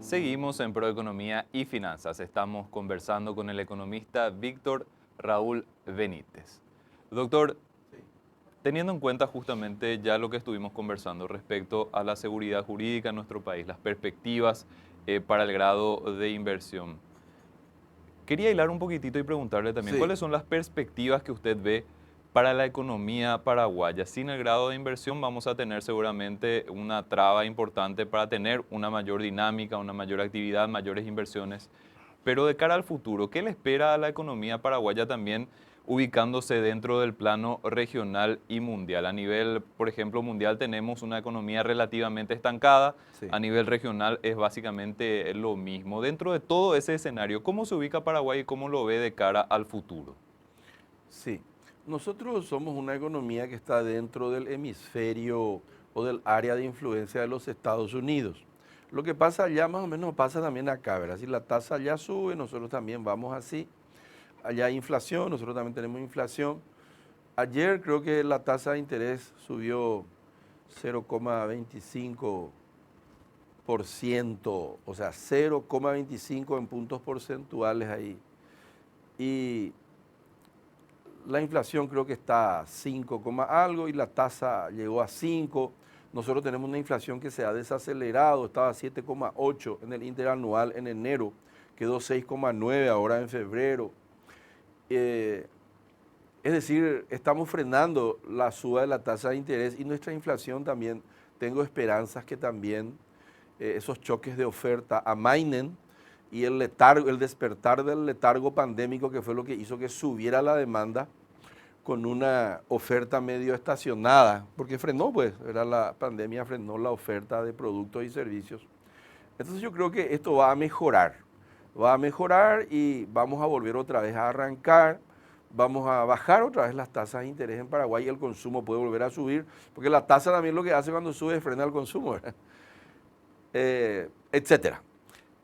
Seguimos en Proeconomía y Finanzas. Estamos conversando con el economista Víctor Raúl Benítez. Doctor, teniendo en cuenta justamente ya lo que estuvimos conversando respecto a la seguridad jurídica en nuestro país, las perspectivas para el grado de inversión, quería hilar un poquitito y preguntarle también Sí, cuáles son las perspectivas que usted ve para la economía paraguaya. Sin el grado de inversión vamos a tener seguramente una traba importante para tener una mayor dinámica, una mayor actividad, mayores inversiones. Pero de cara al futuro, ¿qué le espera a la economía paraguaya también ubicándose dentro del plano regional y mundial? A nivel, por ejemplo, mundial tenemos una economía relativamente estancada, sí, a nivel regional es básicamente lo mismo. Dentro de todo ese escenario, ¿cómo se ubica Paraguay y cómo lo ve de cara al futuro? sí. Nosotros somos una economía que está dentro del hemisferio o del área de influencia de los Estados Unidos. Lo que pasa allá más o menos pasa también acá, ¿verdad? Si la tasa allá sube, nosotros también vamos así. Allá hay inflación, nosotros también tenemos inflación. Ayer creo que la tasa de interés subió 0,25%, o sea, 0,25 en puntos porcentuales ahí. Y la inflación creo que está a 5, algo y la tasa llegó a 5. Nosotros tenemos una inflación que se ha desacelerado, estaba a 7,8 en el interanual en enero, quedó 6,9 ahora en febrero. Eh, es decir, estamos frenando la suba de la tasa de interés y nuestra inflación también, tengo esperanzas que también esos choques de oferta amainen y el letargo, el despertar del letargo pandémico que fue lo que hizo que subiera la demanda con una oferta medio estacionada, porque frenó pues, era la pandemia frenó la oferta de productos y servicios. Entonces yo creo que esto va a mejorar y vamos a volver otra vez a arrancar, vamos a bajar otra vez las tasas de interés en Paraguay y el consumo puede volver a subir, porque la tasa también lo que hace cuando sube es frenar el consumo, ¿verdad? Etcétera.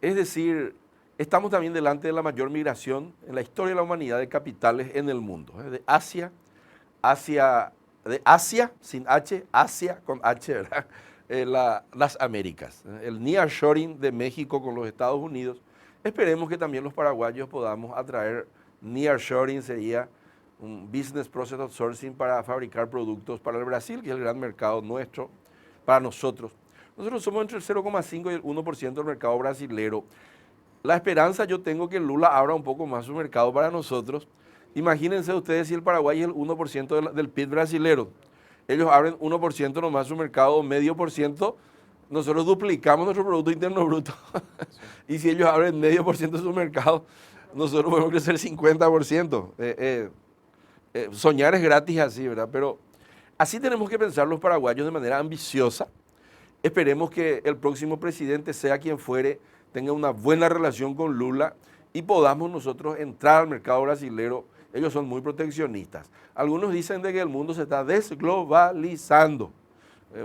Es decir, estamos también delante de la mayor migración en la historia de la humanidad de capitales en el mundo, de Asia, sin H, Asia con H, ¿verdad? Las Américas. El nearshoring de México con los Estados Unidos. Esperemos que también los paraguayos podamos atraer nearshoring, sería un business process outsourcing para fabricar productos para el Brasil, que es el gran mercado nuestro, para nosotros. Nosotros somos entre el 0,5 y el 1% del mercado brasilero. La esperanza yo tengo que Lula abra un poco más su mercado para nosotros. Imagínense ustedes si el Paraguay es el 1% del PIB brasilero. Ellos abren 1% nomás su mercado, medio por ciento, nosotros duplicamos nuestro Producto Interno Bruto. Sí. Y si ellos abren medio por ciento de su mercado, nosotros podemos crecer 50%. Soñar es gratis así, ¿verdad? Pero así tenemos que pensar los paraguayos de manera ambiciosa. Esperemos que el próximo presidente, sea quien fuere, tenga una buena relación con Lula y podamos nosotros entrar al mercado brasilero. Ellos son muy proteccionistas. Algunos dicen de que el mundo se está desglobalizando.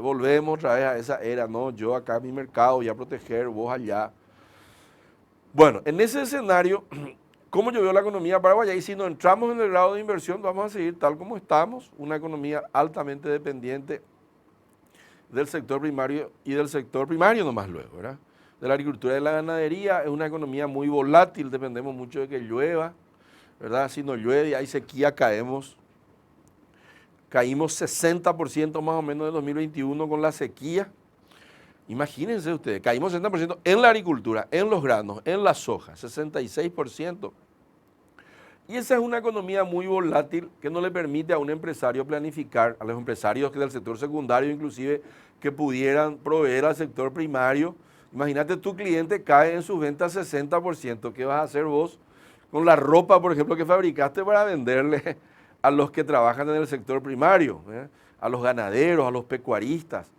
Volvemos otra vez a esa era, no, yo acá mi mercado voy a proteger, vos allá. Bueno, en ese escenario, ¿cómo yo veo la economía paraguaya? Y si no entramos en el grado de inversión, vamos a seguir tal como estamos, una economía altamente dependiente del sector primario y del sector primario nomás luego, ¿verdad? De la agricultura y de la ganadería, es una economía muy volátil, dependemos mucho de que llueva, ¿verdad? Si no llueve y hay sequía, caímos 60% más o menos de 2021 con la sequía. Imagínense ustedes, caímos 60% en la agricultura, en los granos, en la soja, 66%. Y esa es una economía muy volátil que no le permite a un empresario planificar, a los empresarios del sector secundario inclusive, que pudieran proveer al sector primario. Imagínate, tu cliente cae en sus ventas 60%, ¿qué vas a hacer vos con la ropa, por ejemplo, que fabricaste para venderle a los que trabajan en el sector primario, a los ganaderos, a los pecuaristas,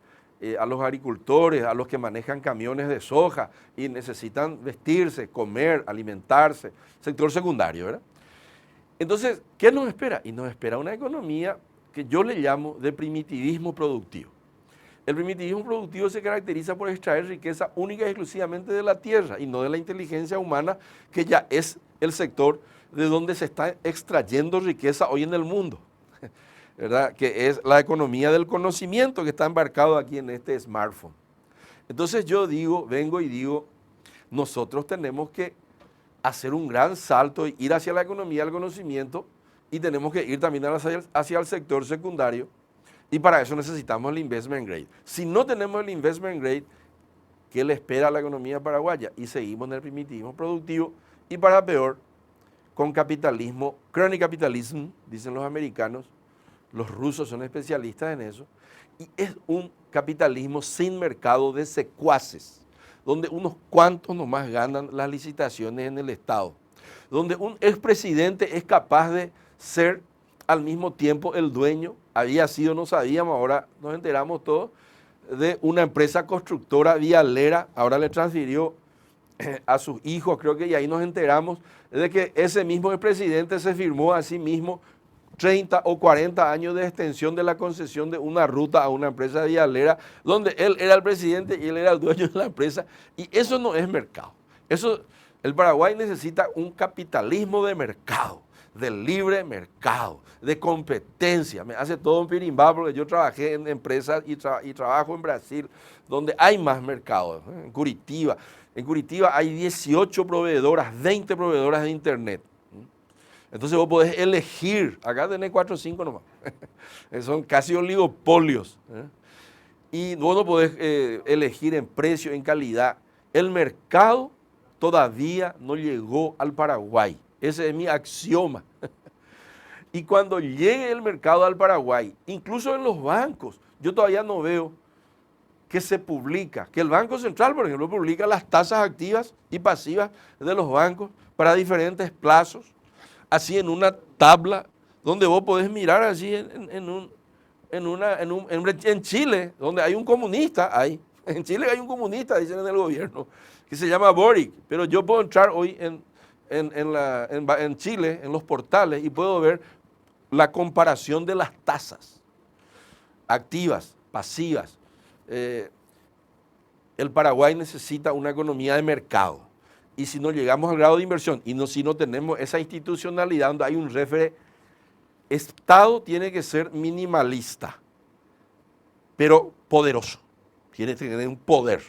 a los agricultores, a los que manejan camiones de soja y necesitan vestirse, comer, alimentarse, sector secundario, ¿verdad? Entonces, ¿qué nos espera? Y nos espera una economía que yo le llamo de primitivismo productivo. El primitivismo productivo se caracteriza por extraer riqueza única y exclusivamente de la tierra y no de la inteligencia humana, que ya es el sector de donde se está extrayendo riqueza hoy en el mundo, ¿verdad? Que es la economía del conocimiento que está embarcado aquí en este smartphone. Entonces yo digo, vengo y digo, nosotros tenemos que hacer un gran salto, ir hacia la economía del conocimiento y tenemos que ir también hacia el sector secundario y para eso necesitamos el investment grade. Si no tenemos el investment grade, ¿qué le espera a la economía paraguaya? Y seguimos en el primitivismo productivo y para peor, con capitalismo, crony capitalism, dicen los americanos, los rusos son especialistas en eso, y es un capitalismo sin mercado de secuaces, donde unos cuantos nomás ganan las licitaciones en el Estado, donde un expresidente es capaz de ser al mismo tiempo el dueño, había sido, no sabíamos, ahora nos enteramos todos, de una empresa constructora vialera, ahora le transfirió a sus hijos, creo que y ahí nos enteramos de que ese mismo expresidente se firmó a sí mismo 30 o 40 años de extensión de la concesión de una ruta a una empresa vialera, donde él era el presidente y él era el dueño de la empresa, y eso no es mercado. Eso, el Paraguay necesita un capitalismo de mercado, de libre mercado, de competencia. Me hace todo un pirimbá porque yo trabajé en empresas y trabajo en Brasil, donde hay más mercado, en Curitiba. En Curitiba hay 18 proveedoras, 20 proveedoras de internet. Entonces vos podés elegir, acá tenés 4 o 5 nomás, son casi oligopolios. Y vos no podés elegir en precio, en calidad. El mercado todavía no llegó al Paraguay, ese es mi axioma. Y cuando llegue el mercado al Paraguay, incluso en los bancos, yo todavía no veo que se publica, que el Banco Central, por ejemplo, publica las tasas activas y pasivas de los bancos para diferentes plazos, así en una tabla donde vos podés mirar así en Chile, donde hay un comunista, en Chile hay un comunista, dicen en el gobierno, que se llama Boric, pero yo puedo entrar hoy en Chile, en los portales, y puedo ver la comparación de las tasas activas, pasivas. El Paraguay necesita una economía de mercado. Y si no llegamos al grado de inversión y si no tenemos esa institucionalidad donde hay un Estado tiene que ser minimalista, pero poderoso. Tiene que tener un poder.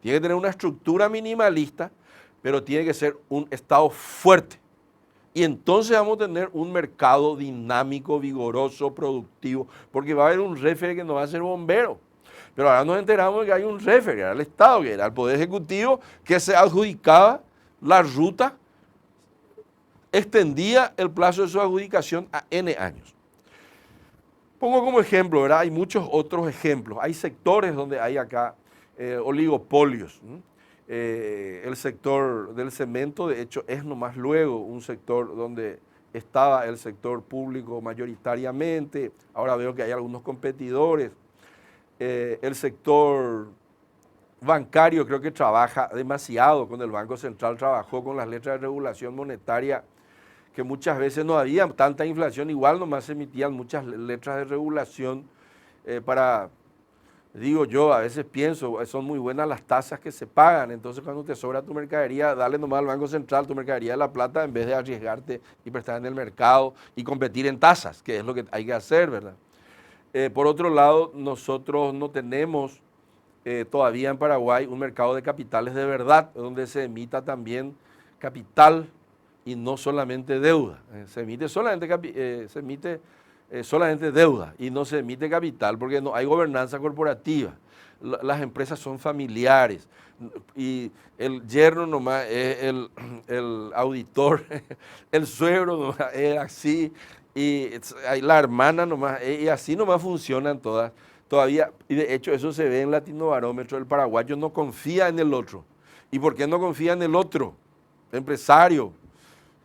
Tiene que tener una estructura minimalista, pero tiene que ser un Estado fuerte. Y entonces vamos a tener un mercado dinámico, vigoroso, productivo, porque va a haber un referee que no va a ser bombero. Pero ahora nos enteramos de que hay un referee, que era el Estado, que era el Poder Ejecutivo, que se adjudicaba la ruta, extendía el plazo de su adjudicación a N años. Pongo como ejemplo, ¿verdad? Hay muchos otros ejemplos. Hay sectores donde hay acá oligopolios. El sector del cemento, de hecho, es nomás luego un sector donde estaba el sector público mayoritariamente. Ahora veo que hay algunos competidores. El sector bancario creo que trabaja demasiado con el Banco Central, trabajó con las letras de regulación monetaria, que muchas veces no había tanta inflación, igual nomás se emitían muchas letras de regulación para, digo yo, a veces pienso, son muy buenas las tasas que se pagan, entonces cuando te sobra tu mercadería, dale nomás al Banco Central tu mercadería de la plata en vez de arriesgarte y prestar en el mercado y competir en tasas, que es lo que hay que hacer, ¿verdad? Por otro lado, nosotros no tenemos todavía en Paraguay un mercado de capitales de verdad, donde se emita también capital y no solamente deuda. Se emite solamente deuda y no se emite capital porque no hay gobernanza corporativa. Las empresas son familiares y el yerno nomás es el auditor, el suegro nomás es así y la hermana nomás, y así nomás funcionan todas. Todavía, y de hecho eso se ve en Latinobarómetro, el paraguayo no confía en el otro. ¿Y por qué no confía en el otro? Empresario.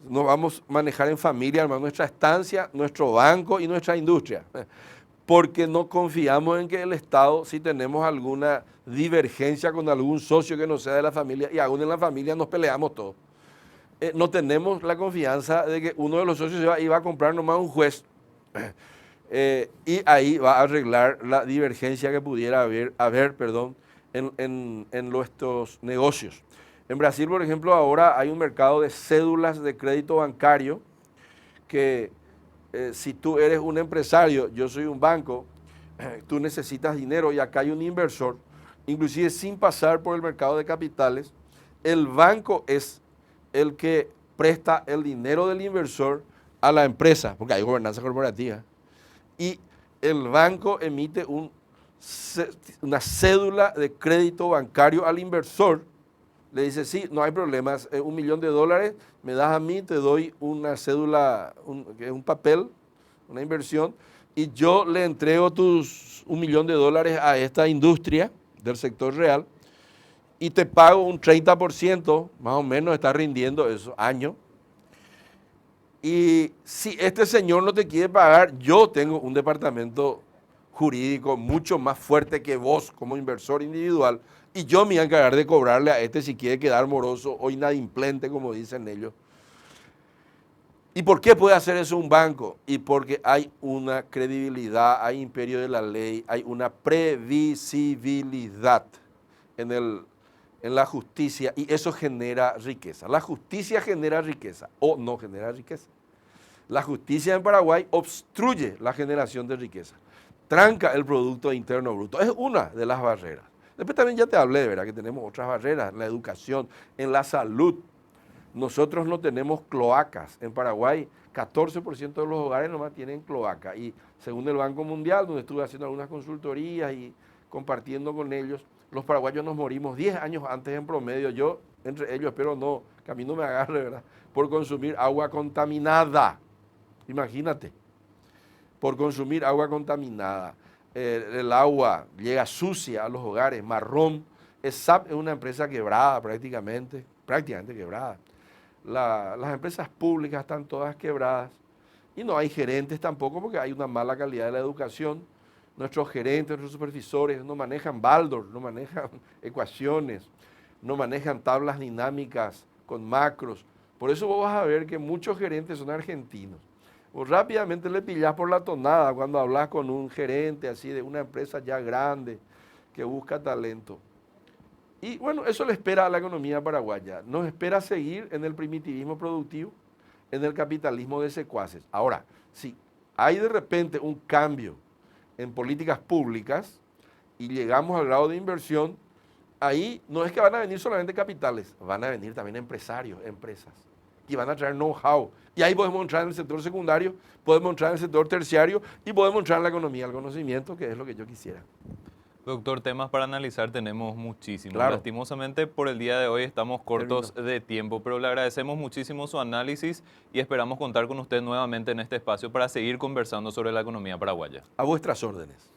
Nos vamos a manejar en familia, hermano, nuestra estancia, nuestro banco y nuestra industria. Porque no confiamos en que el Estado, si tenemos alguna divergencia con algún socio que no sea de la familia, y aún en la familia nos peleamos todos. No tenemos la confianza de que uno de los socios iba a comprar nomás un juez. Y ahí va a arreglar la divergencia que pudiera haber en nuestros negocios. En Brasil, por ejemplo, ahora hay un mercado de cédulas de crédito bancario que si tú eres un empresario, yo soy un banco, tú necesitas dinero y acá hay un inversor, inclusive sin pasar por el mercado de capitales, El banco es el que presta el dinero del inversor a la empresa, porque hay gobernanza corporativa, y el banco emite una cédula de crédito bancario al inversor. Le dice, sí, no hay problemas, $1 millón, me das a mí, te doy una cédula, un papel, una inversión, y yo le entrego tus $1 millón a esta industria del sector real y te pago un 30%, más o menos está rindiendo eso, año. Y si este señor no te quiere pagar, yo tengo un departamento jurídico mucho más fuerte que vos como inversor individual y yo me voy a encargar de cobrarle a este si quiere quedar moroso o inadimplente, como dicen ellos. ¿Y por qué puede hacer eso un banco? Y porque hay una credibilidad, hay imperio de la ley, hay una previsibilidad en la justicia y eso genera riqueza. La justicia genera riqueza o no genera riqueza. La justicia en Paraguay obstruye la generación de riqueza, tranca el Producto Interno Bruto. Es una de las barreras. Después también ya te hablé, ¿verdad? Que tenemos otras barreras en la educación, en la salud. Nosotros no tenemos cloacas. En Paraguay, 14% de los hogares nomás tienen cloaca. Y según el Banco Mundial, donde estuve haciendo algunas consultorías y compartiendo con ellos, los paraguayos nos morimos 10 años antes en promedio. Yo, entre ellos, espero no, que a mí no me agarre, ¿verdad? Por consumir agua contaminada. Imagínate, por consumir agua contaminada. El agua llega sucia a los hogares, marrón. ESAP es una empresa quebrada prácticamente quebrada. Las empresas públicas están todas quebradas y no hay gerentes tampoco porque hay una mala calidad de la educación. Nuestros gerentes, nuestros supervisores no manejan Baldor, no manejan ecuaciones, no manejan tablas dinámicas con macros. Por eso vos vas a ver que muchos gerentes son argentinos. Vos rápidamente le pillás por la tonada cuando hablas con un gerente así de una empresa ya grande que busca talento. Y bueno, eso le espera a la economía paraguaya. Nos espera seguir en el primitivismo productivo, en el capitalismo de secuaces. Ahora, si hay de repente un cambio en políticas públicas y llegamos al grado de inversión, ahí no es que van a venir solamente capitales, van a venir también empresarios, empresas, que van a traer know-how. Y ahí podemos entrar en el sector secundario, podemos entrar en el sector terciario y podemos entrar en la economía del conocimiento, que es lo que yo quisiera. Doctor, temas para analizar tenemos muchísimos. Claro. Lastimosamente por el día de hoy estamos cortos de tiempo, pero le agradecemos muchísimo su análisis y esperamos contar con usted nuevamente en este espacio para seguir conversando sobre la economía paraguaya. A vuestras órdenes.